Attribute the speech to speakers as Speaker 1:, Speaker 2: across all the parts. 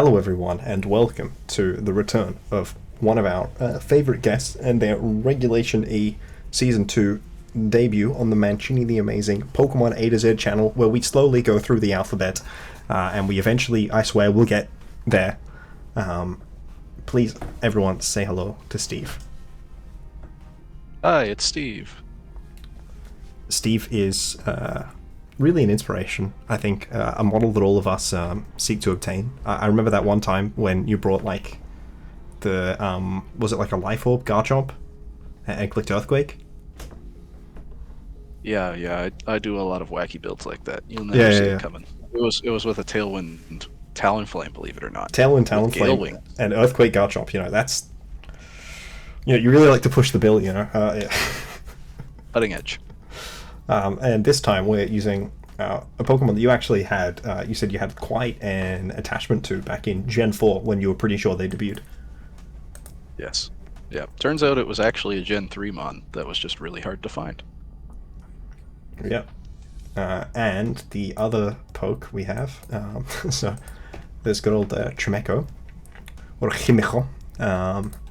Speaker 1: Hello, everyone, and welcome to the return of one of our favorite guests and their Regulation E Season 2 debut on the Mancini the Amazing Pokemon A to Z channel, where we slowly go through the alphabet, and we eventually, I swear, will get there. Please, everyone, say hello to Steve.
Speaker 2: Hi, it's Steve.
Speaker 1: Steve is really an inspiration, I think, a model that all of us seek to obtain. I remember that one time when you brought, like, the, was it like a Life Orb Garchomp and clicked Earthquake?
Speaker 2: Yeah, I do a lot of wacky builds like that. You'll never see it coming. It was with a Tailwind Talonflame, believe it or not.
Speaker 1: Tailwind Talonflame and Earthquake Garchomp, that's... you really like to push the bill, yeah.
Speaker 2: Cutting edge.
Speaker 1: And this time we're using a Pokemon that you actually had, you said you had quite an attachment to back in Gen 4 when you were pretty sure they debuted.
Speaker 2: Yes. Yeah. Turns out it was actually a Gen 3 mon that was just really hard to find.
Speaker 1: Yeah. And the other poke we have, so there's good old Chimecho, or Chimecho,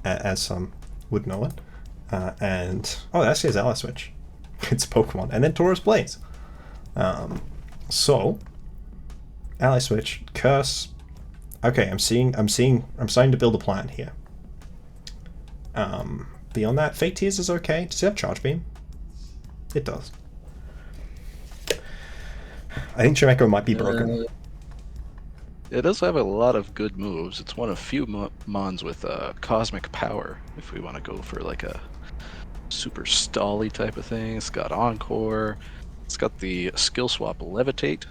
Speaker 1: as some would know it. And, oh, that says Ally Switch. It's Pokemon. And then Taurus Blaze. So, Ally Switch, Curse. Okay, I'm starting to build a plan here. Beyond that, Fake Tears is okay. Does it have Charge Beam? It does. I think Chimecho might be broken.
Speaker 2: It does have a lot of good moves. It's one of few mons with Cosmic Power, if we want to go for like a super stally type of thing. It's got Encore. It's got the skill swap Levitate.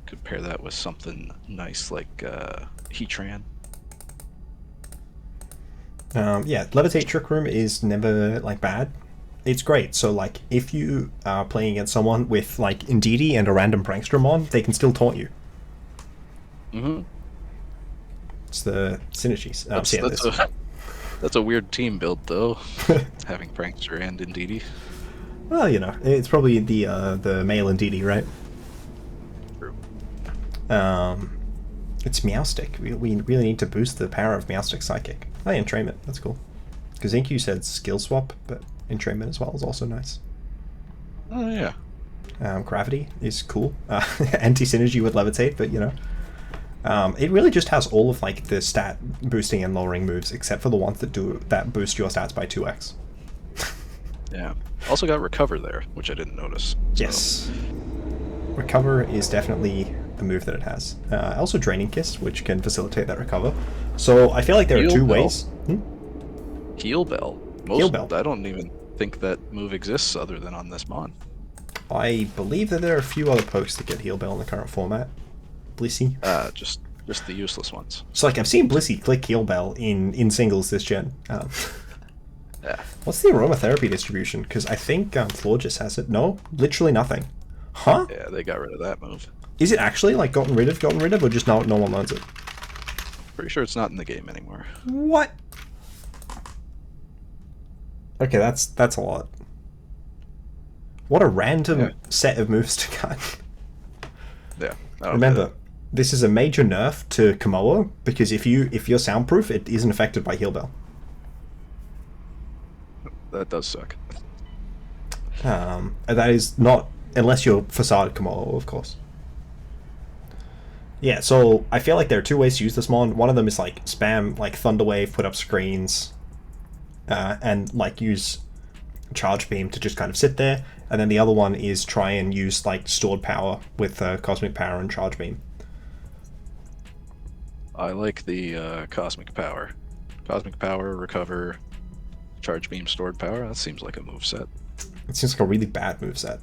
Speaker 2: Compare that with something nice like Heatran.
Speaker 1: Yeah, Levitate Trick Room is never like bad. It's great. So like if you are playing against someone with like Indeedee and a random Prankster on, they can still taunt you.
Speaker 2: Mm-hmm.
Speaker 1: It's the synergies.
Speaker 2: That's a weird team build, though, having Prankster and Indeedee.
Speaker 1: Well, it's probably the male Indeedee, right?
Speaker 2: True.
Speaker 1: It's Meowstic. We really need to boost the power of Meowstic Psychic. Oh, yeah, Entrainment. That's cool. Because Inkyu said skill swap, but Entrainment as well is also nice.
Speaker 2: Oh, yeah.
Speaker 1: Gravity is cool. Anti-synergy with Levitate, but, it really just has all of like the stat boosting and lowering moves, except for the ones that boost your stats by 2x.
Speaker 2: Yeah. Also got Recover there, which I didn't notice.
Speaker 1: Yes. Recover is definitely a move that it has. Also Draining Kiss, which can facilitate that recover. So I feel like there are two ways.
Speaker 2: Heal Bell.
Speaker 1: Heal Bell.
Speaker 2: I don't even think that move exists other than on this mon.
Speaker 1: I believe that there are a few other pokes that get Heal Bell in the current format. Blissey.
Speaker 2: Just the useless ones.
Speaker 1: So like I've seen Blissey click Heal Bell in singles this gen.
Speaker 2: Yeah.
Speaker 1: What's the aromatherapy distribution? Because I think Florges has it. No, literally nothing. Huh?
Speaker 2: Yeah, they got rid of that move.
Speaker 1: Is it actually like gotten rid of, or just no one learns it?
Speaker 2: Pretty sure it's not in the game anymore.
Speaker 1: What? Okay, that's a lot. What a random set of moves to cut.
Speaker 2: Yeah.
Speaker 1: Remember, this is a major nerf to Komodo, because if you're soundproof, it isn't affected by Heal Bell.
Speaker 2: That does suck.
Speaker 1: And that is not unless you're Facade Komodo, of course. Yeah, so I feel like there are two ways to use this mon. One of them is like spam like Thunderwave, put up screens, and like use Charge Beam to just kind of sit there. And then the other one is try and use like stored power with Cosmic Power and Charge Beam.
Speaker 2: I like the Cosmic Power. Cosmic Power, Recover, Charge Beam, Stored Power. That seems like a moveset.
Speaker 1: It seems like a really bad moveset.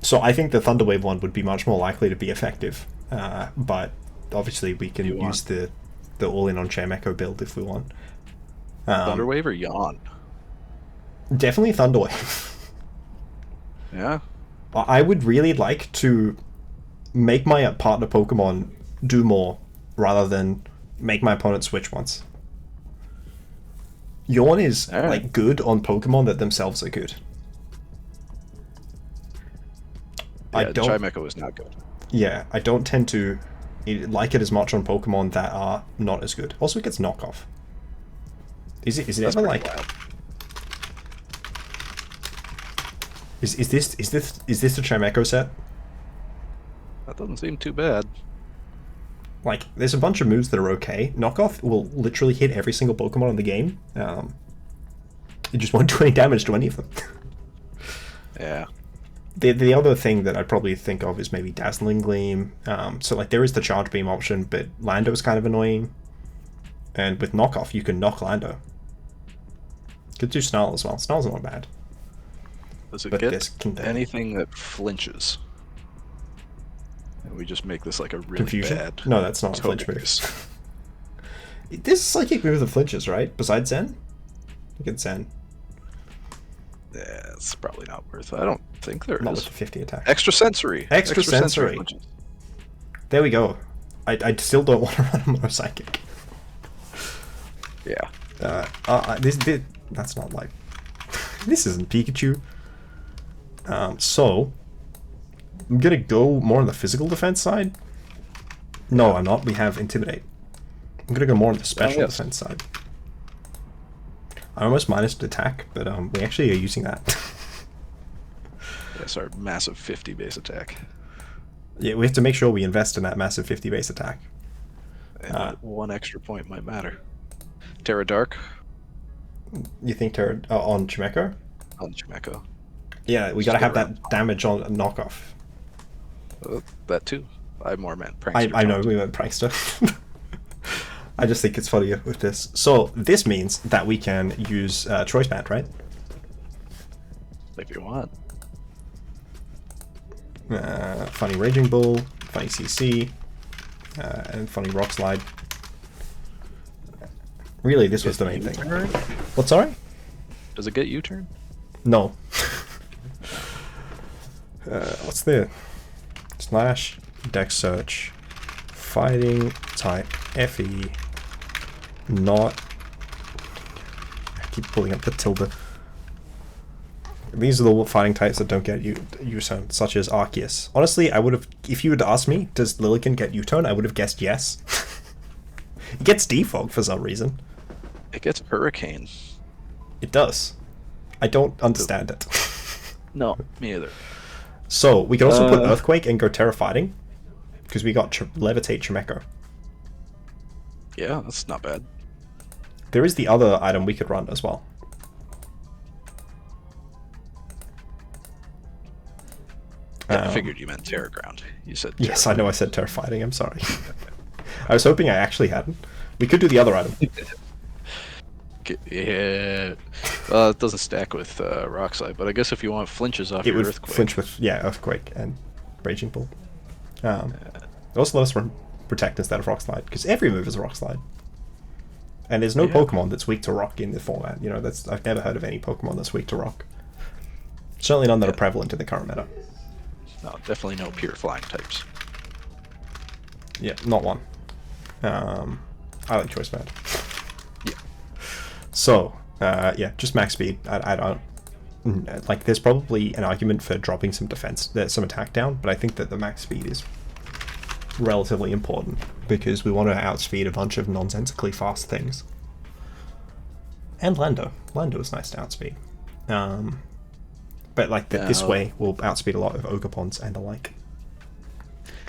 Speaker 1: So I think the Thunderwave one would be much more likely to be effective. But obviously we can use the all-in on Chimecho build if we want.
Speaker 2: Thunderwave or Yawn?
Speaker 1: Definitely Thunderwave.
Speaker 2: Yeah.
Speaker 1: I would really like to make my partner Pokemon do more rather than make my opponent switch once. Yawn is like good on Pokemon that themselves are good.
Speaker 2: Yeah, Chimecho is not good.
Speaker 1: Yeah, I don't tend to like it as much on Pokemon that are not as good. Also, it gets knockoff. Is it
Speaker 2: That's
Speaker 1: ever
Speaker 2: pretty
Speaker 1: like?
Speaker 2: wild.
Speaker 1: Is this the Chimecho set?
Speaker 2: That doesn't seem too bad.
Speaker 1: Like, there's a bunch of moves that are okay. Knockoff will literally hit every single Pokemon in the game. It just won't do any damage to any of them.
Speaker 2: Yeah.
Speaker 1: The other thing that I'd probably think of is maybe Dazzling Gleam. So like there is the Charge Beam option, but Lando's kind of annoying. And with Knockoff, you can knock Lando. Could do Snarl as well. Snarl's not bad.
Speaker 2: Does it
Speaker 1: But
Speaker 2: get
Speaker 1: this can
Speaker 2: anything that flinches? And we just make this like a really
Speaker 1: Confusion?
Speaker 2: bad.
Speaker 1: No, that's not a flinch move.
Speaker 2: Togekiss.
Speaker 1: There's a psychic move that flinches, right? Besides Zen? Look at Zen.
Speaker 2: Yeah, it's probably not worth it. I don't think there
Speaker 1: Not
Speaker 2: is.
Speaker 1: with the 50 attack.
Speaker 2: Extrasensory.
Speaker 1: Extrasensory.
Speaker 2: flinches.
Speaker 1: There we go. I still don't want to run a Mono Psychic.
Speaker 2: Yeah.
Speaker 1: That's not like... This isn't Pikachu. So... I'm gonna go more on the physical defense side. No, I'm not. We have Intimidate. I'm gonna go more on the special defense side. I almost minused attack, but we actually are using that.
Speaker 2: That's our massive 50 base attack.
Speaker 1: Yeah, we have to make sure we invest in that massive 50 base attack.
Speaker 2: And one extra point might matter. Terra Dark
Speaker 1: You think Terra on Chimecho?
Speaker 2: on Chimecho.
Speaker 1: Yeah, we gotta have that damage on knockoff.
Speaker 2: That too. I more meant Prankster.
Speaker 1: I know, we went Prankster. I just think it's funnier with this. So, this means that we can use Choice Band, right?
Speaker 2: If you want.
Speaker 1: Funny Raging Bull, funny CC, and funny Rock Slide. Really, this was the main thing.
Speaker 2: U-turn?
Speaker 1: What, sorry?
Speaker 2: Does it get U-turn?
Speaker 1: No. What's the... Slash, Dex Search, Fighting type, FE, not... I keep pulling up the tilde. These are the fighting types that don't get U-turn, such as Arceus. Honestly, I would have... If you had asked me, does Lillican get U-turn, I would have guessed yes. It gets Defog for some reason.
Speaker 2: It gets Hurricane.
Speaker 1: It does. I don't understand it.
Speaker 2: No, me either.
Speaker 1: So, we can also put Earthquake and go Terra Fighting, because we got Levitate Chimecho.
Speaker 2: Yeah, that's not bad.
Speaker 1: There is the other item we could run as well.
Speaker 2: Yeah, I figured you meant Terra Ground. You said Terra
Speaker 1: Yes, I know I said Terra Fighting, I'm sorry. I was hoping I actually hadn't. We could do the other item.
Speaker 2: Yeah. Well, it doesn't stack with Rock Slide, but I guess if you want flinches off
Speaker 1: It
Speaker 2: your
Speaker 1: would
Speaker 2: Earthquake.
Speaker 1: flinch with, Earthquake and Raging Bull. It also let us run Protect instead of Rock Slide, because every move is a Rock Slide. And there's no Pokemon that's weak to Rock in the format. You know, I've never heard of any Pokemon that's weak to Rock. Certainly none that are prevalent in the current meta.
Speaker 2: No, definitely no pure flying types.
Speaker 1: Yeah, not one. I like Choice Band.
Speaker 2: Yeah.
Speaker 1: So, just max speed. I don't... Like, there's probably an argument for dropping some defense, some attack down, but I think that the max speed is relatively important, because we want to outspeed a bunch of nonsensically fast things. And Lando. Lando is nice to outspeed. But, like, this way, we'll outspeed a lot of Ogreponds and the like.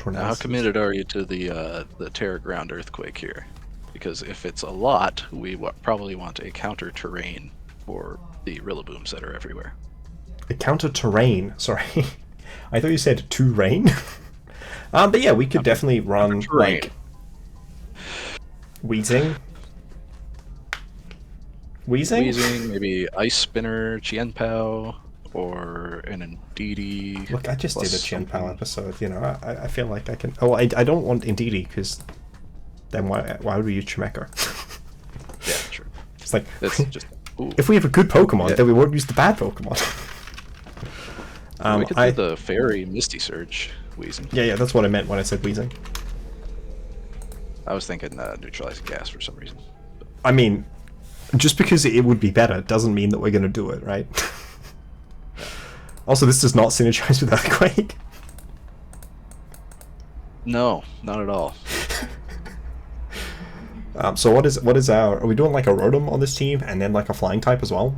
Speaker 2: Now, how committed are you to the Terra Ground Earthquake here? Because if it's a lot, we probably want a counter terrain for the Rillabooms that are everywhere.
Speaker 1: A counter terrain, sorry. I thought you said to rain. But yeah, we could definitely run like Wheezing,
Speaker 2: maybe Ice Spinner, Chien-Pao, or an Indeedee.
Speaker 1: Look, I just did a Chien-Pao episode, you know, I feel like I can... Oh, I don't want Indeedee, because then why would we use Chimecho?
Speaker 2: Yeah, true.
Speaker 1: It's like,
Speaker 2: ooh.
Speaker 1: if we have a good Pokemon, then we won't use the bad Pokemon.
Speaker 2: We could do the Fairy Misty Surge Wheezing.
Speaker 1: Yeah, that's what I meant when I said Wheezing.
Speaker 2: I was thinking Neutralizing Gas for some reason.
Speaker 1: I mean, just because it would be better doesn't mean that we're going to do it, right? Also, this does not synergize with Earthquake.
Speaker 2: No, not at all.
Speaker 1: So what is our? Are we doing like a Rotom on this team and then like a flying type as well?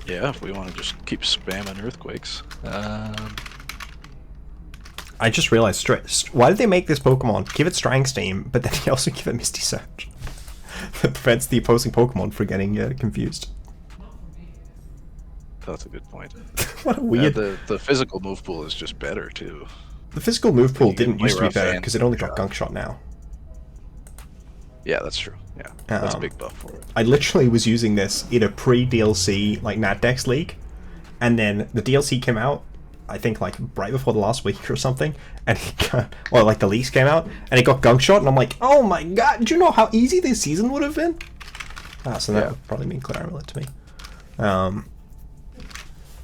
Speaker 2: Yeah, if we want to just keep spamming earthquakes.
Speaker 1: I just realized, why did they make this Pokemon? Give it Strang Steam, but then they also give it Misty Surge. That prevents the opposing Pokemon from getting confused.
Speaker 2: That's a good point.
Speaker 1: What a weird.
Speaker 2: The physical move pool is just better too.
Speaker 1: The physical move pool
Speaker 2: You get
Speaker 1: didn't used to be
Speaker 2: Rough
Speaker 1: better
Speaker 2: and
Speaker 1: because it only got
Speaker 2: Shot.
Speaker 1: Gunk Shot now.
Speaker 2: Yeah, that's true. Yeah, that's a big buff for it.
Speaker 1: I literally was using this in a pre-DLC like Natdex league, and then the DLC came out, I think like right before the last week or something, and well, like the leaks came out, and it got Gunk Shot, and I'm like, oh my god, do you know how easy this season would have been? So that would probably mean Claramillet to me.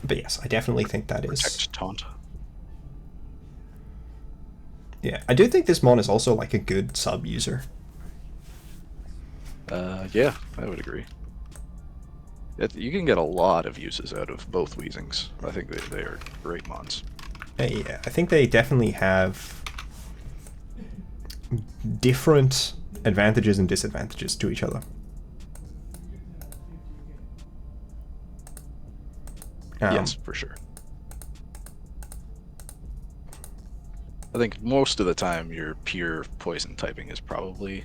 Speaker 1: But yes, I definitely think that is.
Speaker 2: Protect Taunt.
Speaker 1: Yeah, I do think this mon is also like a good sub user.
Speaker 2: Yeah, I would agree. You can get a lot of uses out of both Weezings. I think they are great mons.
Speaker 1: Yeah, I think they definitely have different advantages and disadvantages to each other.
Speaker 2: Yes, for sure. I think most of the time your pure poison typing is probably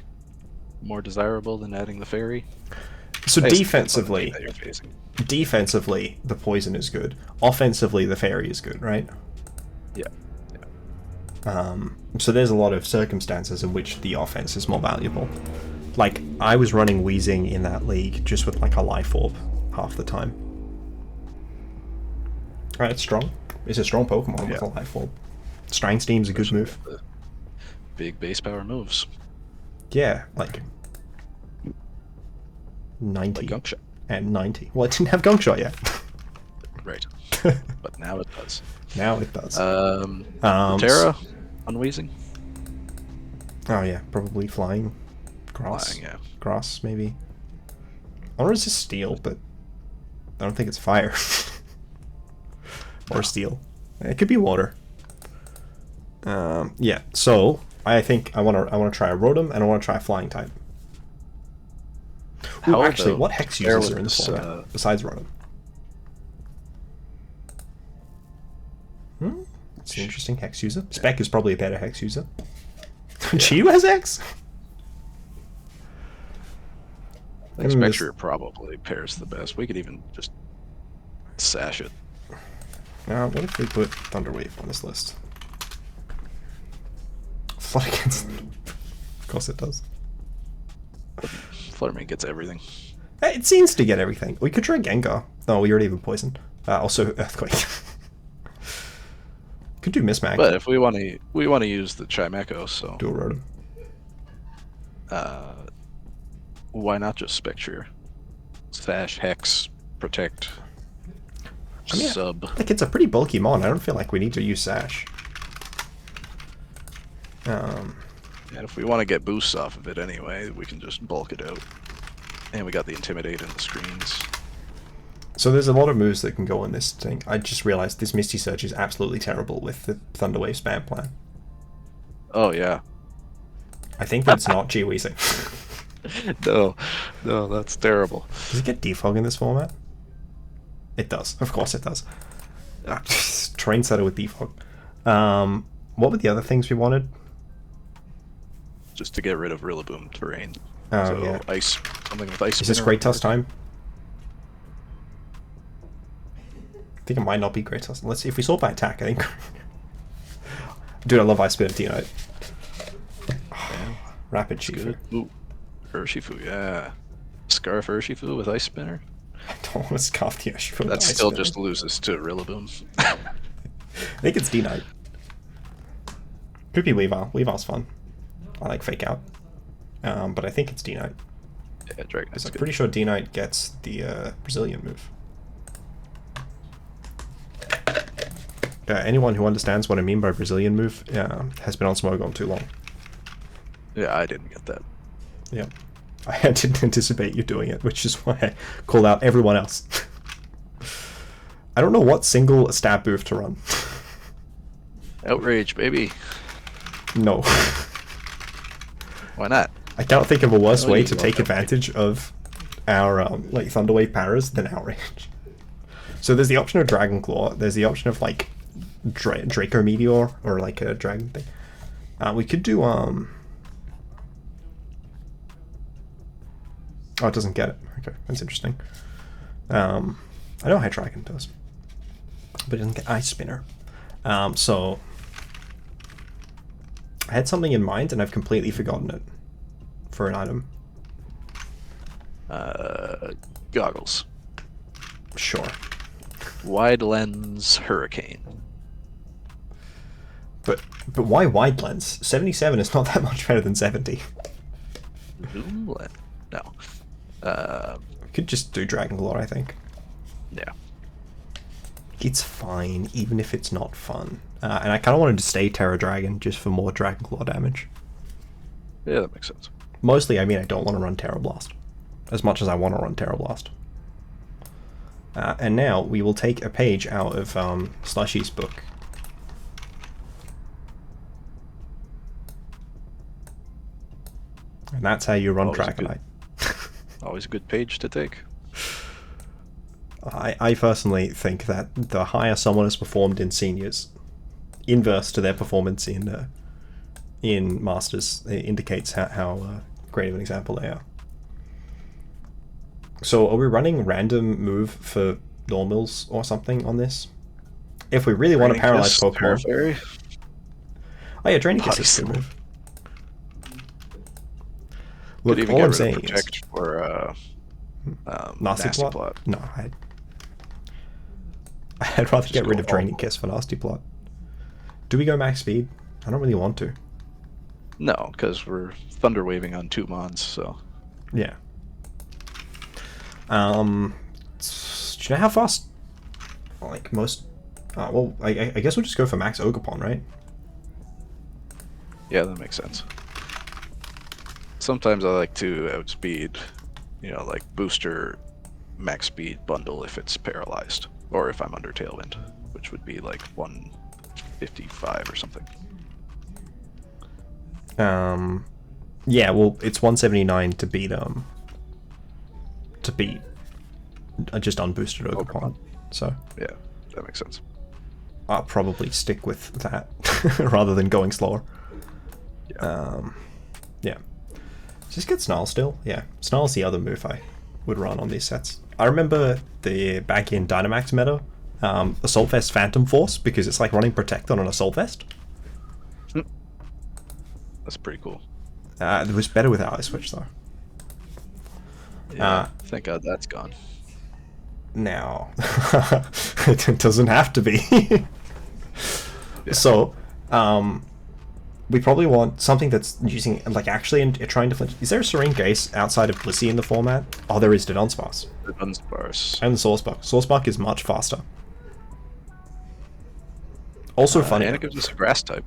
Speaker 2: more desirable than adding the fairy.
Speaker 1: So defensively,
Speaker 2: That you're facing.
Speaker 1: defensively, the poison is good. Offensively, the fairy is good, right?
Speaker 2: Yeah.
Speaker 1: So there's a lot of circumstances in which the offense is more valuable. Like, I was running Weezing in that league just with like a Life Orb half the time. Alright, it's strong. It's a strong Pokemon with a Life Orb. Strang Steam's a good move.
Speaker 2: Big base power moves.
Speaker 1: Yeah, like 90
Speaker 2: Like Gunk Shot.
Speaker 1: and 90. Well, it didn't have Gunk Shot yet.
Speaker 2: Right. But now it does.
Speaker 1: Now it does.
Speaker 2: Terra on Weezing?
Speaker 1: Oh yeah, probably flying. Grass.
Speaker 2: Flying, yeah.
Speaker 1: Grass, maybe. I want to resist steel, but I don't think it's fire. Or steel. It could be water. Yeah, so I think I want to try a Rotom and I want to try a flying type. Ooh, actually, what hex users are in the format besides Rotom? It's an interesting hex user. Spec is probably a better hex user. Chiyu has hex?
Speaker 2: I think Spectre probably pairs the best. We could even just sash it.
Speaker 1: What if we put Thunderwave on this list? Flood against... Of course it does.
Speaker 2: Fluttermane gets everything.
Speaker 1: It seems to get everything. We could try Gengar. No, we already have a poison. Also Earthquake. Could do Mismag.
Speaker 2: But if we want to use the Chimecho, so
Speaker 1: do a Rotom.
Speaker 2: Why not just Spectre? Sash, Hex, Protect, Sub.
Speaker 1: Like, it's a pretty bulky mon. I don't feel like we need to use Sash.
Speaker 2: And if we want to get boosts off of it anyway, we can just bulk it out. And we got the Intimidate in the screens.
Speaker 1: So there's a lot of moves that can go in this thing. I just realized this Misty Surge is absolutely terrible with the Thunderwave spam plan.
Speaker 2: Oh, yeah.
Speaker 1: I think that's not G-Weezing.
Speaker 2: No, that's terrible.
Speaker 1: Does it get Defog in this format? It does. Of course it does. Train setter with Defog. What were the other things we wanted?
Speaker 2: Just to get rid of Rillaboom terrain.
Speaker 1: Oh,
Speaker 2: So
Speaker 1: yeah.
Speaker 2: ice, something with ice.
Speaker 1: Is this
Speaker 2: Spinner
Speaker 1: Great
Speaker 2: would
Speaker 1: Tusk
Speaker 2: work.
Speaker 1: time? I think it might not be Great Tusk. Let's see if we sort by attack, I think. Dude, I love Ice Spinner T-Knight.
Speaker 2: Yeah,
Speaker 1: Rapid
Speaker 2: it's
Speaker 1: Shifu.
Speaker 2: good. Ooh, Urshifu, yeah. Scarf Urshifu with ice spinner.
Speaker 1: I don't want to scarf the Urshifu with
Speaker 2: That
Speaker 1: Ice
Speaker 2: still
Speaker 1: Spinner.
Speaker 2: just loses to Rillaboom.
Speaker 1: I think it's D-Knight. Could be Weavile. Weavile's fun. I like Fake Out. But I think it's D-Knight.
Speaker 2: Yeah, Dragon.
Speaker 1: I'm pretty sure D-Knight gets the Brazilian move. Anyone who understands what I mean by Brazilian move has been on Smogon too long.
Speaker 2: Yeah, I didn't get that.
Speaker 1: Yeah. I didn't anticipate you doing it, which is why I called out everyone else. I don't know what single stab move to run.
Speaker 2: Outrage, baby.
Speaker 1: No.
Speaker 2: Why not?
Speaker 1: I can't think of a worse
Speaker 2: Oh,
Speaker 1: way
Speaker 2: you
Speaker 1: to
Speaker 2: love
Speaker 1: take
Speaker 2: Outrage.
Speaker 1: advantage of our like Thunderwave powers than Outrage. So there's the option of Dragon Claw. There's the option of like Draco Meteor or like a dragon thing. We could do Oh, it doesn't get it. Okay, that's interesting. I know how Dragon does, but it doesn't get Ice Spinner. So I had something in mind and I've completely forgotten it for an item.
Speaker 2: Goggles.
Speaker 1: Sure.
Speaker 2: Wide lens hurricane.
Speaker 1: But why wide lens? 77 is not that much better than 70.
Speaker 2: Zoom lens. No.
Speaker 1: Could just do Dragon Claw, I think.
Speaker 2: Yeah.
Speaker 1: It's fine, even if it's not fun. And I kind of wanted to stay Terra Dragon just for more Dragon Claw damage.
Speaker 2: Yeah, that makes sense.
Speaker 1: Mostly, I mean, I don't want to run Terra Blast. As much as I want to run Terra Blast. And now we will take a page out of Slushy's book. And that's how you run Dragonite.
Speaker 2: Always a good page to take.
Speaker 1: I personally think that the higher someone has performed in seniors, inverse to their performance in masters, it indicates how great of an example they are. So are we running random move for normals or something on this? If we really want to paralyze Pokemon.
Speaker 2: Fairy.
Speaker 1: Oh yeah, Draining Kiss
Speaker 2: Body
Speaker 1: is a good
Speaker 2: Slam.
Speaker 1: move.
Speaker 2: Could
Speaker 1: Look,
Speaker 2: even
Speaker 1: all
Speaker 2: get
Speaker 1: I'm
Speaker 2: rid
Speaker 1: saying
Speaker 2: of Protect
Speaker 1: is...
Speaker 2: for
Speaker 1: Nasty Plot? No, I'd rather get rid of Draining Kiss for Nasty Plot. Do we go max speed? I don't really want to.
Speaker 2: No, because we're Thunder Waving on 2 Mons, so...
Speaker 1: Yeah. Do you know how fast, like, most... well, I guess we'll just go for max Ogerpon, right?
Speaker 2: Yeah, that makes sense. Sometimes I like to outspeed, like booster max speed bundle if it's paralyzed, or if I'm under Tailwind, which would be like 155 or something.
Speaker 1: Yeah, well, it's 179 to beat just unboosted Ogerpon. So
Speaker 2: yeah, that makes sense.
Speaker 1: I'll probably stick with that rather than going slower. Yeah. Just get Snarl still. Yeah, Snarl's the other move I would run on these sets. I remember back in Dynamax meta, Assault Vest Phantom Force, because it's like running Protect on an Assault Vest.
Speaker 2: That's pretty cool.
Speaker 1: It was better without Ice Switch though.
Speaker 2: Yeah, thank God that's gone.
Speaker 1: Now, it doesn't have to be.
Speaker 2: Yeah.
Speaker 1: So, we probably want something that's using, like, actually trying to flinch. Is there a Serene Gaze outside of Blissey in the format? Oh, there is the Dunsparce.
Speaker 2: The Dunsparce.
Speaker 1: And the Sourcebuck. Sourcebuck is much faster. Also funny.
Speaker 2: And it gives us a grass type.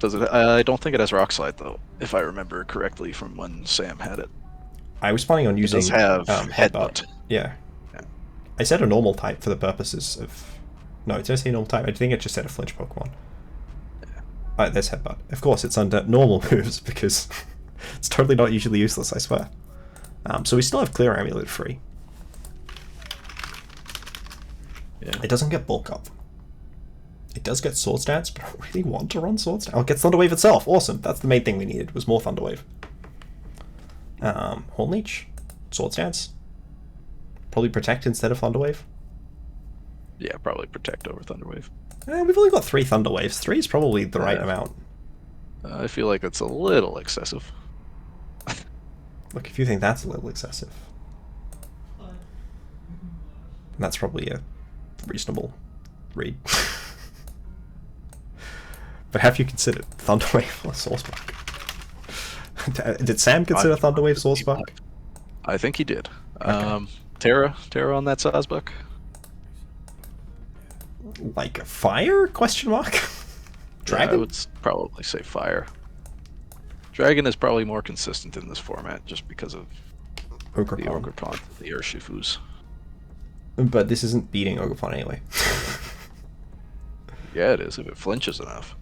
Speaker 2: Does it? I don't think it has Rock Slide though, if I remember correctly from when Sam had it.
Speaker 1: I was planning on using
Speaker 2: does have
Speaker 1: Headbutt. Yeah. I said a normal type for the purposes of... No, did I say normal type? I think it just said a flinch Pokemon. There's Headbutt. Of course, it's under normal moves because it's totally not usually useless, I swear. So we still have Clear Amulet free.
Speaker 2: Yeah.
Speaker 1: It doesn't get Bulk Up. It does get Sword Stance, but I don't really want to run Sword Stance. Oh, it gets Thunderwave itself. Awesome. That's the main thing we needed, was more Thunderwave. Horn Leech. Sword Stance. Probably Protect instead of Thunderwave.
Speaker 2: Yeah, probably Protect over Thunderwave.
Speaker 1: We've only got 3 Thunderwaves. 3 is probably the right amount.
Speaker 2: I feel like it's a little excessive.
Speaker 1: Look, if you think that's a little excessive, that's probably a reasonable read. But have you considered Thunderwave or Sourcebuck? Did Sam consider Thunderwave Sourcebuck?
Speaker 2: I think he did.
Speaker 1: Okay.
Speaker 2: Terra on that Sazbuck?
Speaker 1: Like fire? Question mark. Dragon?
Speaker 2: Yeah, I would probably say fire. Dragon is probably more consistent in this format just because of the Ogerpon, the Urshifus.
Speaker 1: But this isn't beating Ogerpon anyway.
Speaker 2: Yeah, it is if it flinches enough.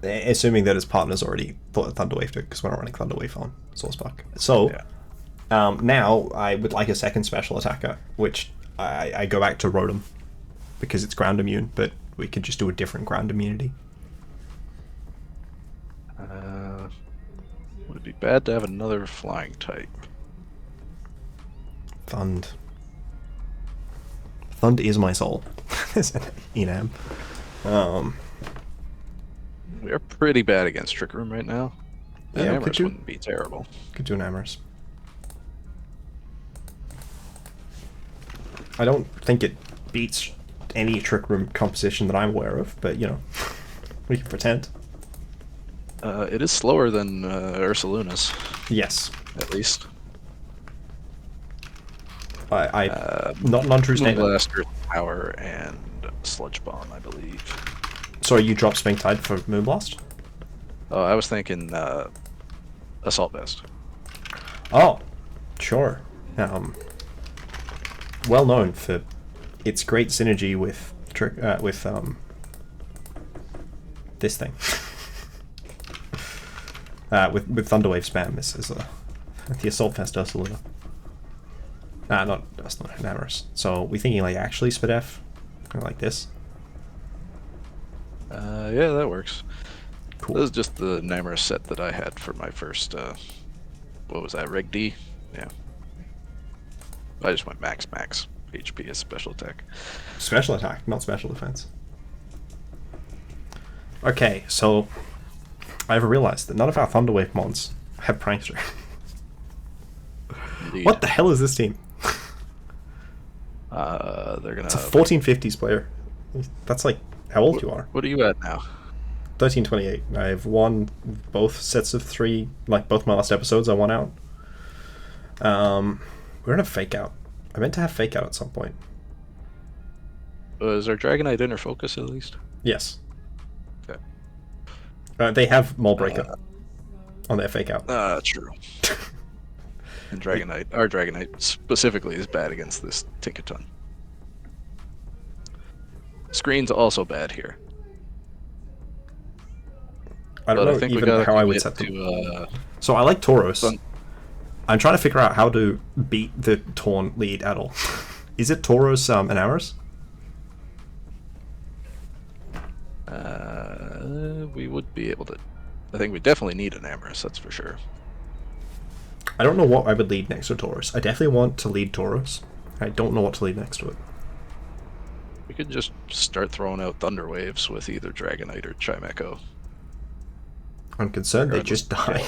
Speaker 1: Assuming that his partner's already thought Thunderwave to, because we're not running Thunderwave on Sourcebuck. So,
Speaker 2: Yeah.
Speaker 1: now I would like a second special attacker, which I go back to Rotom, because it's ground immune, but we could just do a different ground immunity.
Speaker 2: Would it be bad to have another flying type?
Speaker 1: Thund is my soul. There's an Enam.
Speaker 2: We are pretty bad against Trick Room right now. And
Speaker 1: Yeah,
Speaker 2: Amherst wouldn't be terrible.
Speaker 1: Could do an Amherst. I don't think it beats any Trick Room composition that I'm aware of, but, you know, we can pretend.
Speaker 2: It is slower than Ursaluna's.
Speaker 1: Yes.
Speaker 2: At least.
Speaker 1: Non-true statement.
Speaker 2: Moonblast, Earth Power, and Sludge Bomb, I believe.
Speaker 1: Sorry, you dropped Spring Tide for Moonblast?
Speaker 2: Oh, I was thinking Assault Vest.
Speaker 1: Oh, sure. Well known for its great synergy with this thing. with Thunderwave spam is the Assault Vest Ursaluna. That's not Amherst. So we thinking like actually Spadef, kind of like this.
Speaker 2: Yeah, that works.
Speaker 1: Cool.
Speaker 2: This is just the Namor set that I had for my first, what was that, Reg D? Yeah. I just went max HP as special attack.
Speaker 1: Special attack, not special defense. Okay, so I've realized that none of our Thunderwave mons have Prankster.
Speaker 2: Indeed.
Speaker 1: What the hell is this team?
Speaker 2: They're gonna...
Speaker 1: It's a 1450s player. That's like how old you are.
Speaker 2: What are you at now?
Speaker 1: 1328. I've won both sets of 3, like both my last episodes I won out. We're in a fake out. I meant to have fake out at some point.
Speaker 2: Is our Dragonite inner focus at least?
Speaker 1: Yes.
Speaker 2: Okay.
Speaker 1: They have Mole Breaker on their fake out.
Speaker 2: True. And Dragonite, our Dragonite specifically is bad against this Tinkaton. Screen's also bad here.
Speaker 1: I don't know even how I would set them. So I like Tauros. I'm trying to figure out how to beat the Torn lead at all. Is it Tauros and Amherst?
Speaker 2: We would be able to... I think we definitely need an Amherst, that's for sure.
Speaker 1: I don't know what I would lead next to Tauros. I definitely want to lead Tauros. I don't know what to lead next to it.
Speaker 2: We could just start throwing out Thunder Waves with either Dragonite or Chimecho.
Speaker 1: I'm concerned they just die.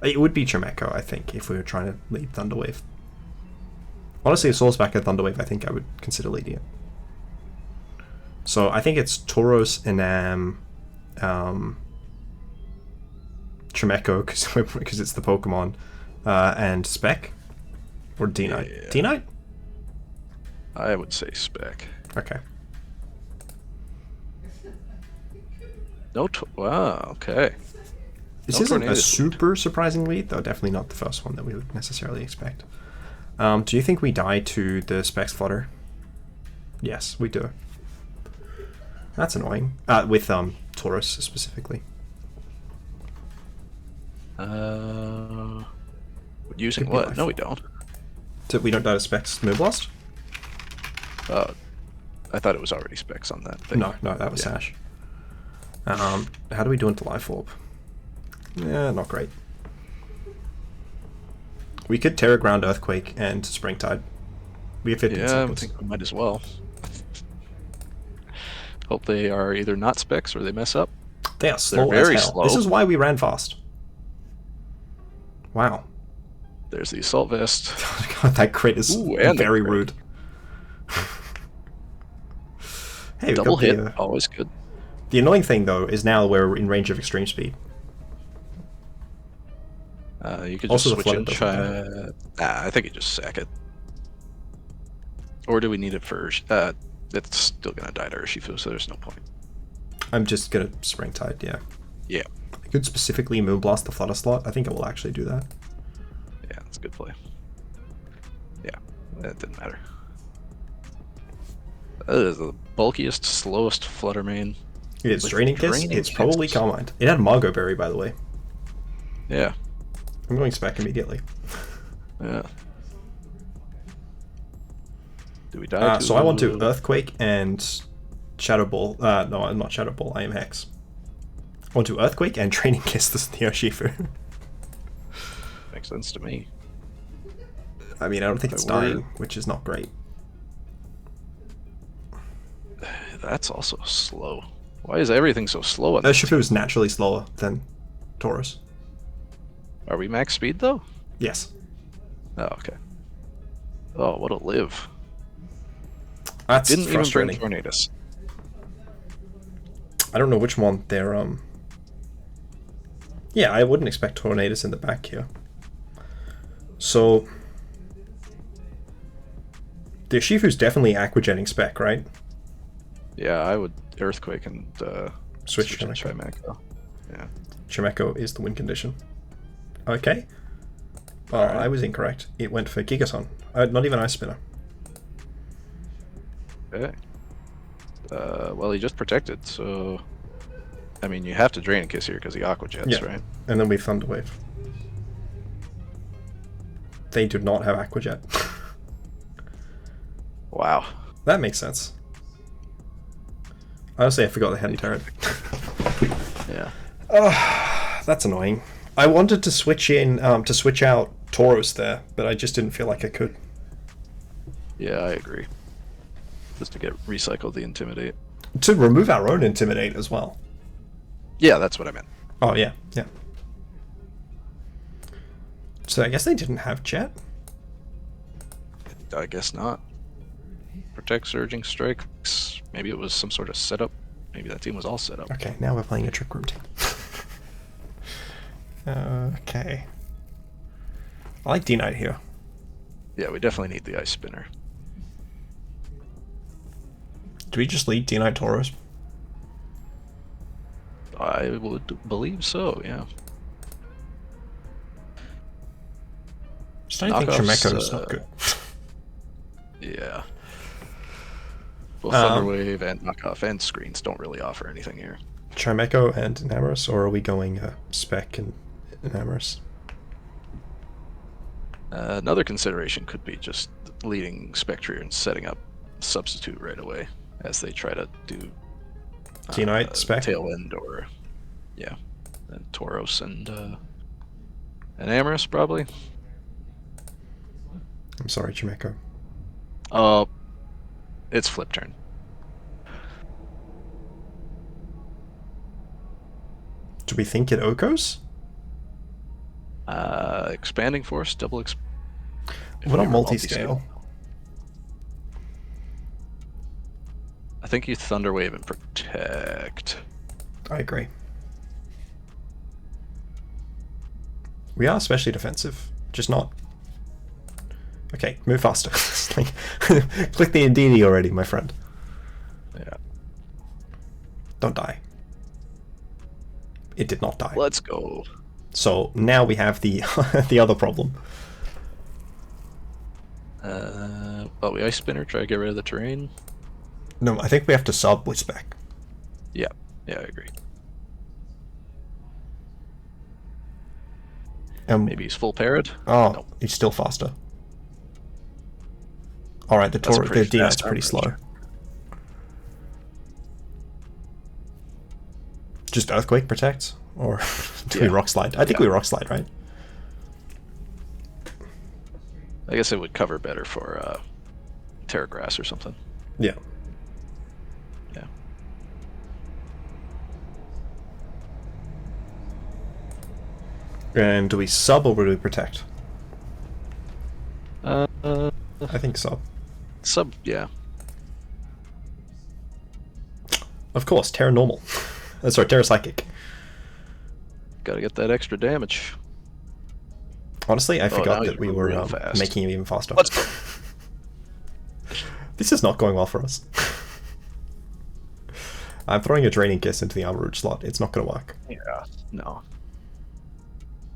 Speaker 1: It would be Chimecho, I think, if we were trying to lead Thunderwave. Honestly, if Soul's back at Thunderwave, I think I would consider leading it. So I think it's Tauros, Enam, Chimecho, because it's the Pokemon, and Spec, or D-Knight.
Speaker 2: Yeah.
Speaker 1: D-Knight?
Speaker 2: I would say Spec.
Speaker 1: Okay.
Speaker 2: Wow, okay.
Speaker 1: This isn't a super surprising lead, though definitely not the first one that we would necessarily expect. Do you think we die to the Specs Flutter? Yes, we do. That's annoying. With Tauros specifically.
Speaker 2: Using what? No, we don't.
Speaker 1: So we don't die to Specs Moonblast?
Speaker 2: I thought it was already Specs on that thing.
Speaker 1: No, that was Sash. How do we do into Life Orb? Yeah, not great. We could Terra Ground, Earthquake, and Springtide. We have 15 seconds.
Speaker 2: I think we might as well. Hope they are either not Specs or they mess up.
Speaker 1: They are slow
Speaker 2: They're very
Speaker 1: as hell.
Speaker 2: slow.
Speaker 1: This is why we ran fast. Wow.
Speaker 2: There's the Assault Vest.
Speaker 1: God, that crit is very rude. Hey,
Speaker 2: double hit, always good.
Speaker 1: The annoying thing, though, is now we're in range of Extreme Speed.
Speaker 2: You could
Speaker 1: Also
Speaker 2: just switch in. I think you just sack it. Or do we need it for... it's still going to die to Urshifu, so there's no point.
Speaker 1: I'm just going to Springtide, yeah.
Speaker 2: Yeah.
Speaker 1: I could specifically Moonblast the Flutter slot. I think I will actually do that.
Speaker 2: Yeah, that's a good play. Yeah, that didn't matter. There's a bulkiest, slowest Fluttermane.
Speaker 1: It's
Speaker 2: With
Speaker 1: Draining Kiss.
Speaker 2: Draining
Speaker 1: It's probably
Speaker 2: Kiss.
Speaker 1: Carmine. It had Margot Berry, by the way.
Speaker 2: Yeah.
Speaker 1: I'm going spec immediately.
Speaker 2: Yeah. Do we die to...
Speaker 1: So I want to Earthquake and Shadow Ball. No, I'm not Shadow Ball. I am Hex. I want to Earthquake and Training Kiss the Urshifu.
Speaker 2: Makes sense to me.
Speaker 1: I mean, I don't think it's dying, which is not great.
Speaker 2: That's also slow. Why is everything so slow on this
Speaker 1: Urshifu
Speaker 2: team?
Speaker 1: is naturally slower than Tauros.
Speaker 2: Are we max speed, though?
Speaker 1: Yes.
Speaker 2: Oh, okay. Oh, what a live.
Speaker 1: That's
Speaker 2: Didn't
Speaker 1: frustrating.
Speaker 2: even bring Tornadus.
Speaker 1: I don't know which one they're, Yeah, I wouldn't expect Tornadus in the back here. So... The Urshifu's definitely Aquajetting spec, right?
Speaker 2: Yeah, I would Earthquake and
Speaker 1: Switch
Speaker 2: to
Speaker 1: Chimecho.
Speaker 2: Chimecho. Yeah.
Speaker 1: Chimecho is the win condition. Okay. Well,
Speaker 2: Alright.
Speaker 1: I was incorrect. It went for Gigaton. Not even Ice Spinner.
Speaker 2: Okay. Well, he just protected, so... I mean, you have to Drain Kiss here because he Aqua Jets,
Speaker 1: Yeah.
Speaker 2: right?
Speaker 1: And then we Thunder Wave. They do not have Aquajet.
Speaker 2: Wow.
Speaker 1: That makes sense. Honestly, I forgot they hadn't turret.
Speaker 2: Yeah.
Speaker 1: That's annoying. I wanted to switch in, to switch out Tauros there, but I just didn't feel like I could.
Speaker 2: Yeah, I agree. Just to get recycled the Intimidate.
Speaker 1: To remove our own Intimidate as well.
Speaker 2: Yeah, that's what I meant.
Speaker 1: Oh, yeah, yeah. So I guess they didn't have Jet?
Speaker 2: I guess not. Protect Surging Strikes. Maybe it was some sort of setup. Maybe that team was all set up.
Speaker 1: Okay, now we're playing a Trick Room team. Okay. I like D-Knight here.
Speaker 2: Yeah, we definitely need the Ice Spinner.
Speaker 1: Do we just lead D-Knight Tauros?
Speaker 2: I would believe so, yeah.
Speaker 1: Just don't think
Speaker 2: Knockoffs,
Speaker 1: Chimecho's not good.
Speaker 2: Yeah. Both Thunder Wave and Knockoff and Screens don't really offer anything here.
Speaker 1: Chimecho and Enamorous, or are we going Spec and Enamorous?
Speaker 2: Another consideration could be just leading Spectrier and setting up Substitute right away as they try to do
Speaker 1: D-Knight, Spec?
Speaker 2: Tailwind or, yeah, and Tauros and Enamorous probably.
Speaker 1: I'm sorry, Chimecho.
Speaker 2: It's flip turn.
Speaker 1: Do we think it Okos?
Speaker 2: Expanding Force, double
Speaker 1: What about multi-scale?
Speaker 2: I think you Thunder Wave and Protect.
Speaker 1: I agree. We are especially defensive, just not... Okay, move faster. Click the Indeedee already, my friend.
Speaker 2: Yeah.
Speaker 1: Don't die. It did not die.
Speaker 2: Let's go.
Speaker 1: So now we have the the other problem.
Speaker 2: Well, we Ice Spinner, try to get rid of the terrain.
Speaker 1: No, I think we have to sub with Spec.
Speaker 2: Yeah, I agree. Maybe he's full parrot.
Speaker 1: Oh,
Speaker 2: Nope.
Speaker 1: he's still faster. Alright, the D-Knight's pretty slow. Just Earthquake protect? Or do we Rock Slide? I think we Rock Slide, right?
Speaker 2: I guess it would cover better for Terra Grass or something.
Speaker 1: Yeah.
Speaker 2: Yeah.
Speaker 1: And do we sub or do we protect?
Speaker 2: I
Speaker 1: I think sub.
Speaker 2: Sub, yeah.
Speaker 1: Of course, Terra Normal. Sorry, Terra Psychic.
Speaker 2: Gotta get that extra damage.
Speaker 1: Honestly, I forgot
Speaker 2: now
Speaker 1: that
Speaker 2: he's
Speaker 1: we were
Speaker 2: real fast.
Speaker 1: making him even faster.
Speaker 2: Let's go.
Speaker 1: This is not going well for us. I'm throwing a Draining Kiss into the Armor Rouge slot. It's not going to work.
Speaker 2: Yeah, no.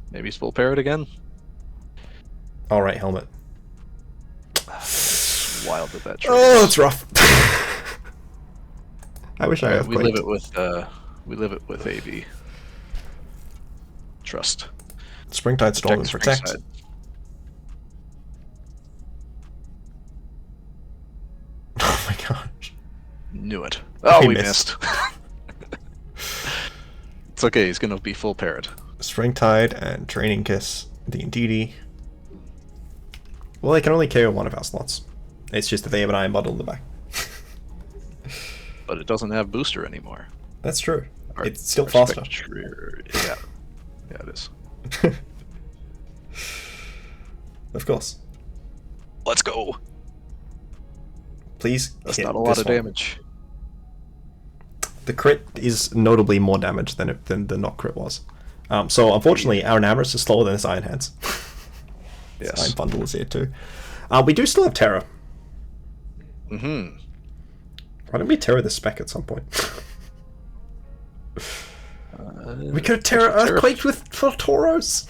Speaker 2: Maybe he's full parrot again?
Speaker 1: Alright, Helmet.
Speaker 2: Wild with that
Speaker 1: Oh, it's rough. I wish I
Speaker 2: We live
Speaker 1: earthquaked.
Speaker 2: it with AB. Trust.
Speaker 1: Springtide Storm and protect.
Speaker 2: Springside.
Speaker 1: Oh my gosh.
Speaker 2: Knew it. Oh,
Speaker 1: We
Speaker 2: we
Speaker 1: missed.
Speaker 2: missed. It's okay. He's gonna be full parrot.
Speaker 1: Springtide and Training Kiss. D&DD. Well, they can only KO one of our slots. It's just that they have an Iron Bundle in the back.
Speaker 2: But it doesn't have booster anymore.
Speaker 1: That's true.
Speaker 2: Our-
Speaker 1: It's still
Speaker 2: our
Speaker 1: faster.
Speaker 2: Yeah. Yeah, it is.
Speaker 1: Of course.
Speaker 2: Let's go.
Speaker 1: Please
Speaker 2: That's
Speaker 1: hit
Speaker 2: not a lot
Speaker 1: this
Speaker 2: of
Speaker 1: one.
Speaker 2: damage.
Speaker 1: The crit is notably more damage than the not crit was. So unfortunately, our Namorous is slower than his Iron Hands.
Speaker 2: Yes.
Speaker 1: Iron Bundle is here too. We do still have Terror.
Speaker 2: Mm-hmm.
Speaker 1: Why don't we Terror the Spec at some point? We could have Terror Earthquaked with for Tauros.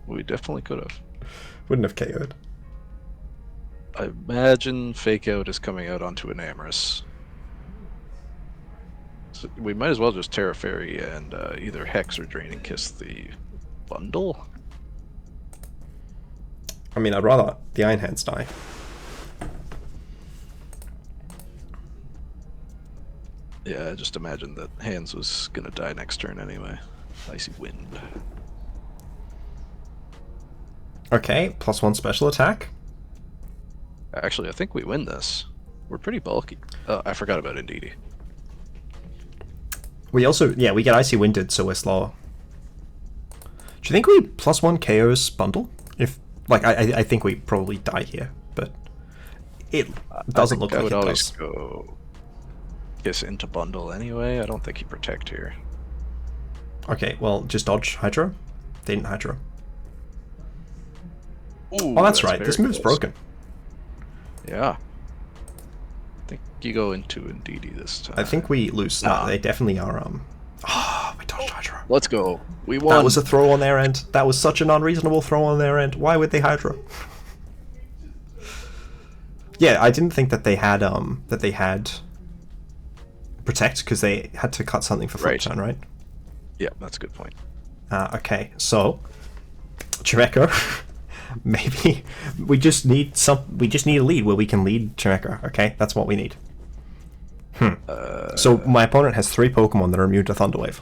Speaker 2: We definitely could have.
Speaker 1: Wouldn't have KO'd.
Speaker 2: I imagine Fake Out is coming out onto an Amorous. So we might as well just Terra Fairy and either Hex or Draining Kiss the bundle.
Speaker 1: I mean, I'd rather the Iron Hands die.
Speaker 2: Yeah, I just imagine that Hands was gonna die next turn anyway. Icy Wind.
Speaker 1: Okay, +1 special attack.
Speaker 2: Actually, I think we win this. We're pretty bulky. I forgot about Indeedee.
Speaker 1: We also, yeah, we get Icy Winded, so we're slower. Do you think we +1 KOs bundle? If, like, I think we probably die here, but it doesn't look like
Speaker 2: I would
Speaker 1: it
Speaker 2: always
Speaker 1: does.
Speaker 2: go Kiss into bundle anyway. I don't think you protect here.
Speaker 1: Okay, well, just dodge Hydro. They didn't Hydro.
Speaker 2: Ooh,
Speaker 1: Oh, that's right.
Speaker 2: very
Speaker 1: This move's
Speaker 2: close.
Speaker 1: broken.
Speaker 2: Yeah. I think you go into Indeedee this time.
Speaker 1: I think we lose.
Speaker 2: Nah.
Speaker 1: They definitely are. We dodged Hydro.
Speaker 2: Let's go. We won.
Speaker 1: That was a throw on their end. That was such an unreasonable throw on their end. Why would they Hydro? Yeah, I didn't think that they had protect because they had to cut something for flip
Speaker 2: Right.
Speaker 1: turn, right?
Speaker 2: Yeah, that's a good point.
Speaker 1: Okay, so Chimecho, maybe we just need a lead where we can lead Chimecho. Okay, that's what we need. So my opponent has 3 Pokemon that are immune to Thunderwave.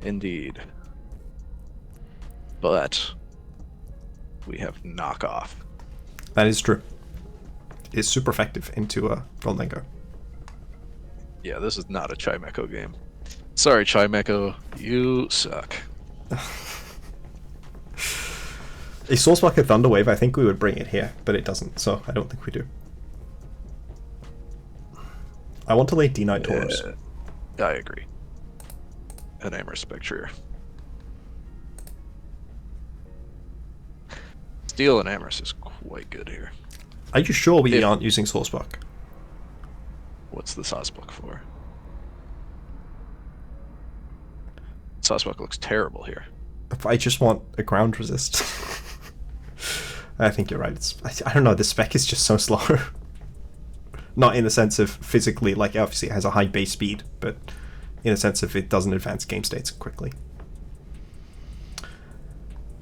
Speaker 2: Indeed. But we have knockoff.
Speaker 1: That is true. It's super effective into a Goldengo.
Speaker 2: Yeah, this is not a Chimecho game. Sorry, Chimecho, you suck.
Speaker 1: A Source Bucket Thunderwave, I think we would bring it here, but it doesn't, so I don't think we do. I want to lay D-Knight Tauros.
Speaker 2: I agree. An Amorous Spectre. Steel and Amorous is quite good here.
Speaker 1: Are you sure we
Speaker 2: If-
Speaker 1: aren't using Source Buck?
Speaker 2: What's the sauce book for? Sauce book looks terrible here.
Speaker 1: If I just want a ground resist. I think you're right. I don't know, the spec is just so slow. Not in the sense of physically, like obviously it has a high base speed, but in a sense of it doesn't advance game states quickly.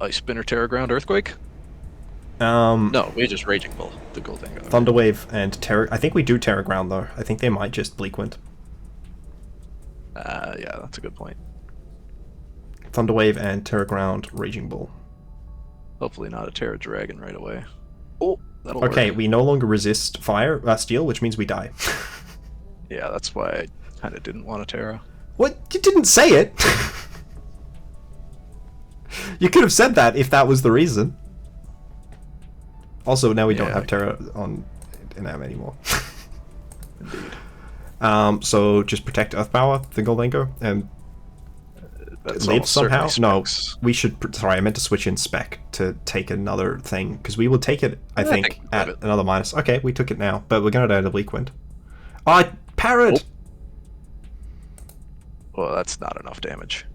Speaker 2: Ice Spinner, Terra Ground, Earthquake?
Speaker 1: No,
Speaker 2: No, we just Raging Bull, the Golden.
Speaker 1: Thunderwave and Terra. I think we do Terra Ground though. I think they might just Bleak Wind.
Speaker 2: Yeah, that's a good point.
Speaker 1: Thunderwave and Terra Ground, Raging Bull.
Speaker 2: Hopefully not a Terra Dragon right away. Oh, that'll
Speaker 1: Okay,
Speaker 2: work.
Speaker 1: we no longer resist fire, steel, which means we die.
Speaker 2: Yeah, that's why I kind of didn't want a Terra.
Speaker 1: What? You didn't say it! You could have said that if that was the reason. Also, now we don't
Speaker 2: Yeah.
Speaker 1: have Terra on Enam anymore.
Speaker 2: Indeed.
Speaker 1: So just protect Earth Power, the Goldengo, and
Speaker 2: That's
Speaker 1: live
Speaker 2: almost
Speaker 1: somehow?
Speaker 2: certainly
Speaker 1: No,
Speaker 2: specs.
Speaker 1: we should... Sorry, I meant to switch in spec to take another thing, because we will take it, I
Speaker 2: I
Speaker 1: think,
Speaker 2: think we
Speaker 1: at
Speaker 2: have it.
Speaker 1: another minus. Okay, we took it now, but we're going to die to Bleak Wind. Oh, I parried!
Speaker 2: Well, that's not enough damage.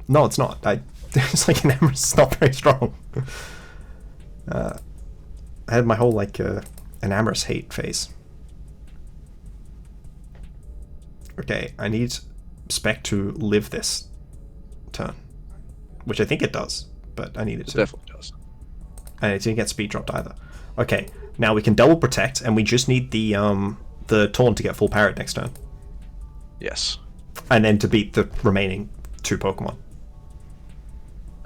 Speaker 1: No, it's not. It's like an Empress is not very strong. I had my whole, like, an Amorous hate phase. Okay, I need Spec to live this turn, which I think it does, but I need it to.
Speaker 2: It definitely does.
Speaker 1: And it didn't get speed dropped either. Okay, now we can double protect, and we just need the Taunt to get full parrot next turn.
Speaker 2: Yes.
Speaker 1: And then to beat the remaining 2 Pokemon.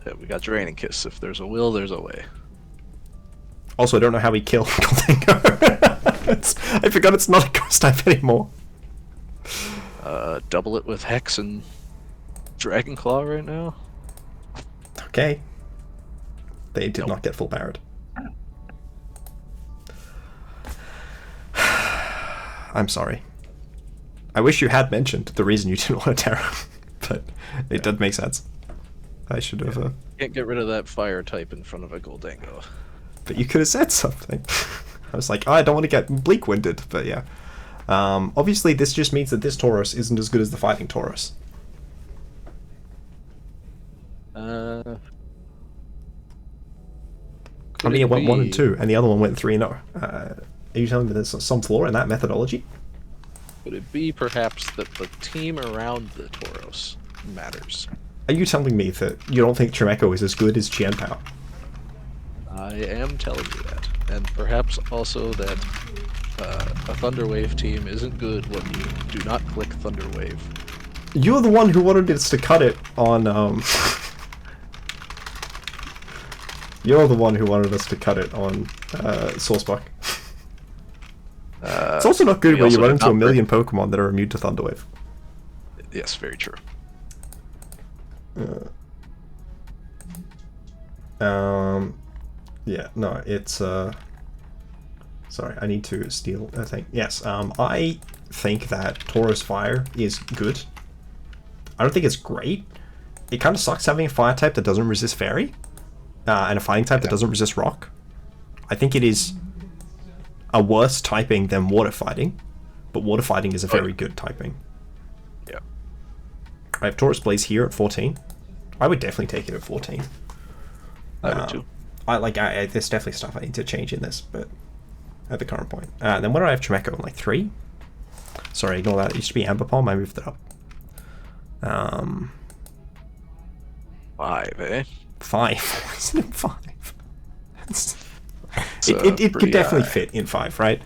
Speaker 2: Yeah, we got Draining Kiss. If there's a will, there's a way.
Speaker 1: Also, I don't know how we kill Gholdengo. I forgot it's not a ghost type anymore.
Speaker 2: Double it with Hex and Dragon Claw right now.
Speaker 1: Okay. They did not get full parrot. I'm sorry. I wish you had mentioned the reason you didn't want a Terra, but it did make sense. I should have.
Speaker 2: Can't get rid of that fire type in front of a Gholdengo.
Speaker 1: But you could have said something. I was like, oh, I don't want to get bleak winded, but yeah. Obviously, this just means that this Tauros isn't as good as the fighting Tauros.
Speaker 2: Could
Speaker 1: I mean, it went
Speaker 2: be-
Speaker 1: 1 and 2, and the other one went 3 and 0. Are you telling me there's some flaw in that methodology?
Speaker 2: Could it be perhaps that the team around the Tauros matters?
Speaker 1: Are you telling me that you don't think Chimecho is as good as Qianpao?
Speaker 2: I am telling you that. And perhaps also that a Thunderwave team isn't good when you do not click Thunderwave.
Speaker 1: You're the one who wanted us to cut it on, You're the one who wanted us to cut it on, Sourcebuck. It's also not good
Speaker 2: we
Speaker 1: when you
Speaker 2: also
Speaker 1: run
Speaker 2: did
Speaker 1: into a
Speaker 2: not
Speaker 1: million Pokemon that are immune to Thunderwave.
Speaker 2: Yes, very true.
Speaker 1: Yeah, no, it's, sorry, I need to steal a thing. Yes, I think that Tauros Fire is good. I don't think it's great. It kind of sucks having a Fire type that doesn't resist Fairy, and a Fighting type that doesn't resist Rock. I think it is a worse typing than Water Fighting, but Water Fighting is a very good typing.
Speaker 2: Yeah.
Speaker 1: I have Tauros Blaze here at 14. I would definitely take it at 14.
Speaker 2: I would too.
Speaker 1: There's definitely stuff I need to change in this, but at the current point. Then what do I have Chimecho on, like 3? Sorry, ignore that. It used to be Amber Palm. I moved it up.
Speaker 2: 5, eh?
Speaker 1: 5. Isn't it 5?
Speaker 2: It's,
Speaker 1: it could
Speaker 2: pretty
Speaker 1: definitely
Speaker 2: high.
Speaker 1: fit in 5, right?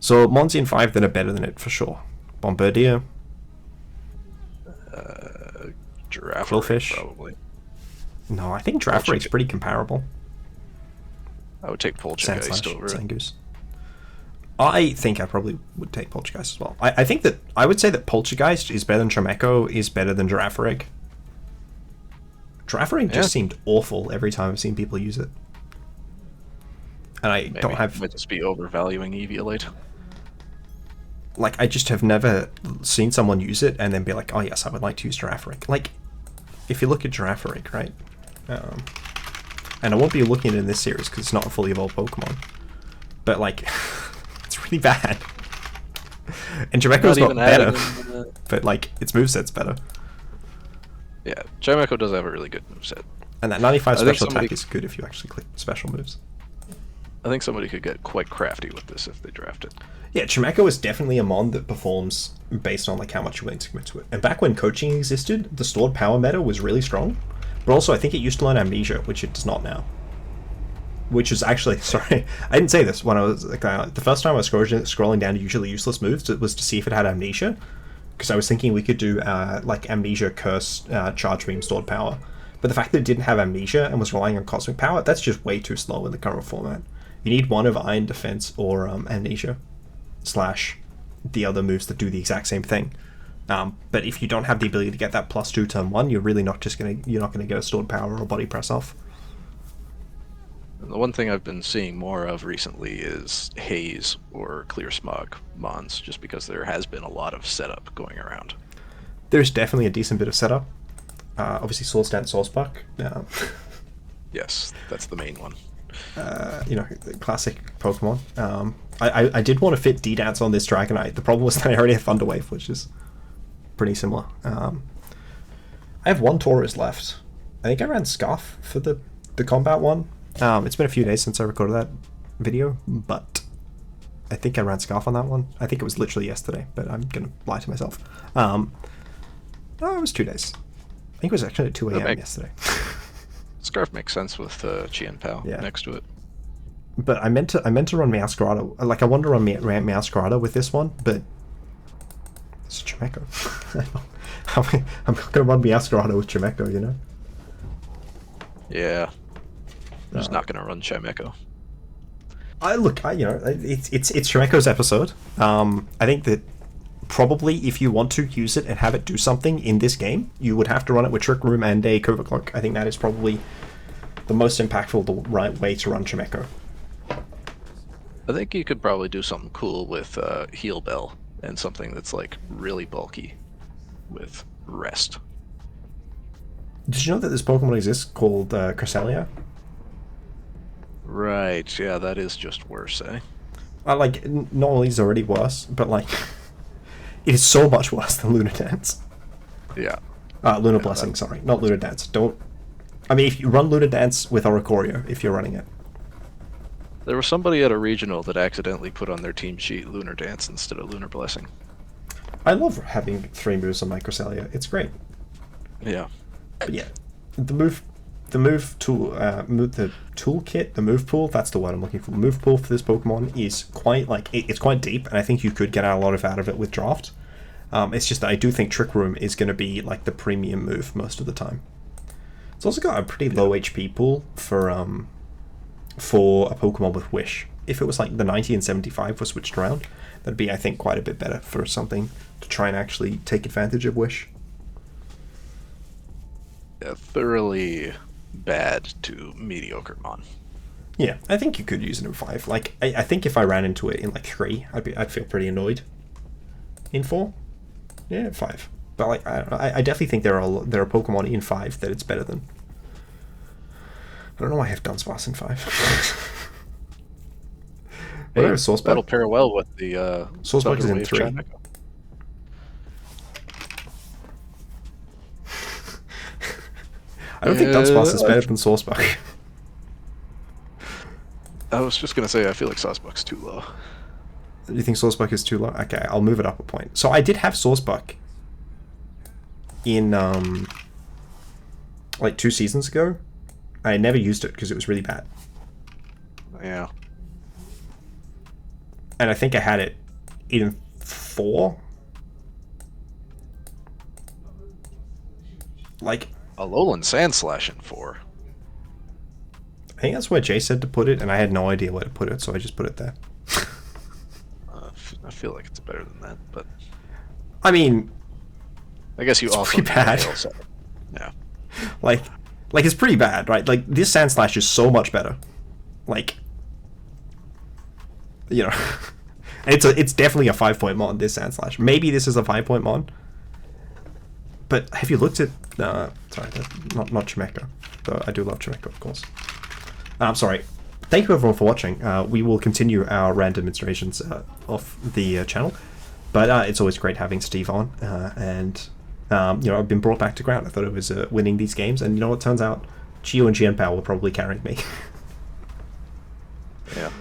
Speaker 1: So Monty in 5 that are better than it for sure. Bombardier,
Speaker 2: Giraffe
Speaker 1: Quillfish.
Speaker 2: probably.
Speaker 1: No, I think Girafferate's pretty comparable.
Speaker 2: I would take Poltergeist over it.
Speaker 1: Zangoose. I think I probably would take Poltergeist as well. I think that I would say that Poltergeist is better than Chimecho, is better than Giraffere. Giraffere just seemed awful every time I've seen people use it. And I
Speaker 2: Maybe.
Speaker 1: don't have...
Speaker 2: Might just be overvaluing Eviolite.
Speaker 1: Like, I just have never seen someone use it and then be like, oh yes, I would like to use Giraffere. Like, if you look at Giraffere, right? And I won't be looking at it in this series because it's not a fully evolved Pokemon. But, like, it's really bad. And Chimecho's not better, but, like, its moveset's better.
Speaker 2: Yeah, Chimecho does have a really good moveset.
Speaker 1: And that 95
Speaker 2: think
Speaker 1: special
Speaker 2: somebody-
Speaker 1: attack is good if you actually click special moves.
Speaker 2: I think somebody could get quite crafty with this if they draft it.
Speaker 1: Yeah, Chimecho is definitely a mon that performs based on like how much you're willing to commit to it. And back when coaching existed, the stored power meta was really strong. But also, I think it used to learn Amnesia, which it does not now. Which is actually, sorry, I didn't say this when I was like, the first time I was scrolling down to usually useless moves, it was to see if it had Amnesia. Because I was thinking we could do like Amnesia, Curse, Charge Beam, Stored Power. But the fact that it didn't have Amnesia and was relying on Cosmic Power, that's just way too slow in the current format. You need one of Iron Defense or Amnesia / the other moves that do the exact same thing. But if you don't have the ability to get that +2 turn 1, you're really not gonna get a Stored Power or Body Press off.
Speaker 2: And the one thing I've been seeing more of recently is Haze or Clear Smog mons, just because there has been a lot of setup going around.
Speaker 1: There's definitely a decent bit of setup. Obviously, Source Dance, Source Buck.
Speaker 2: Yes, that's the main one.
Speaker 1: Classic Pokemon. I did want to fit D-Dance on this Dragonite. The problem was that I already have Thunderwave, which is pretty similar. I have one Tauros left. I think I ran Scuff for the combat one. It's been a few days since I recorded that video, but I think I ran Scarf on that one. I think it was literally yesterday, but I'm going to lie to myself. No, it was 2 days. I think it was actually at 2 a.m. yesterday.
Speaker 2: Scarf makes sense with Chimecho next to it.
Speaker 1: But I meant to run Meowscarada. Like, I wanted to run Meowscarada with this one, but it's Chimecho. I'm not going to run Meowscarada with Chimecho, you know?
Speaker 2: Yeah. I'm just not going to run Chimecho.
Speaker 1: It's Chimecho's episode. I think that probably if you want to use it and have it do something in this game, you would have to run it with Trick Room and a Covert Cloak. I think that is probably the most impactful, the right way to run Chimecho.
Speaker 2: I think you could probably do something cool with Heal Bell and something that's like really bulky with Rest.
Speaker 1: Did you know that this Pokemon exists called Cresselia?
Speaker 2: Right, yeah, that is just worse, eh?
Speaker 1: Not only is it already worse, but like, it is so much worse than Lunar Dance.
Speaker 2: Yeah.
Speaker 1: Lunar Blessing, sorry, not Lunar Dance. If you run Lunar Dance with Oricorio, if you're running it.
Speaker 2: There was somebody at a regional that accidentally put on their team sheet Lunar Dance instead of Lunar Blessing.
Speaker 1: I love having 3 moves on my Cresselia. It's great.
Speaker 2: Yeah.
Speaker 1: But yeah, the move toolkit, the move pool, that's the word I'm looking for. The move pool for this Pokemon is quite, it's quite deep, and I think you could get a lot out of it with Draft. It's just that I do think Trick Room is going to be, like, the premium move most of the time. It's also got a pretty low HP pool for a Pokemon with Wish. If it was, like, the 90 and 75 were switched around, that'd be, I think, quite a bit better for something to try and actually take advantage of Wish.
Speaker 2: Yeah, thoroughly bad to mediocre Mon.
Speaker 1: Yeah, I think you could use it in 5. Like, I think if I ran into it in, like, 3, I'd feel pretty annoyed. In 4? Yeah, 5. But, like, I don't know. I definitely think there are Pokemon in 5 that it's better than. I don't know why I have Dunsparce in 5. Whatever, Source
Speaker 2: that'll pair well with the
Speaker 1: Sourcebuck is in 3.
Speaker 2: Chimecho.
Speaker 1: I don't think Dunsparce is better than Sourcebuck.
Speaker 2: I was just gonna say I feel like Sourcebuck's too low.
Speaker 1: You think Sourcebuck is too low? Okay, I'll move it up a point. So I did have Sourcebuck in like 2 seasons ago. I never used it because it was really bad.
Speaker 2: Yeah.
Speaker 1: And I think I had it in 4. Like,
Speaker 2: Alolan Sandslash in 4.
Speaker 1: I think that's where Jay said to put it, and I had no idea where to put it, so I just put it there.
Speaker 2: I feel like it's better than that, but
Speaker 1: I mean,
Speaker 2: I guess you
Speaker 1: it's
Speaker 2: also
Speaker 1: pretty bad.
Speaker 2: Yeah.
Speaker 1: Like it's pretty bad, right? Like, this Sandslash is so much better. Like, you know, and it's definitely a 5-point mon. This Sandslash. Maybe this is a 5-point mon. But have you looked at? Sorry, not Chimecho. Though I do love Chimecho, of course. I'm sorry. Thank you everyone for watching. We will continue our random demonstrations off the channel, but it's always great having Steve on. And I've been brought back to ground. I thought it was winning these games, and you know what? Turns out, Chio and Jianpao will probably carry me.
Speaker 2: Yeah.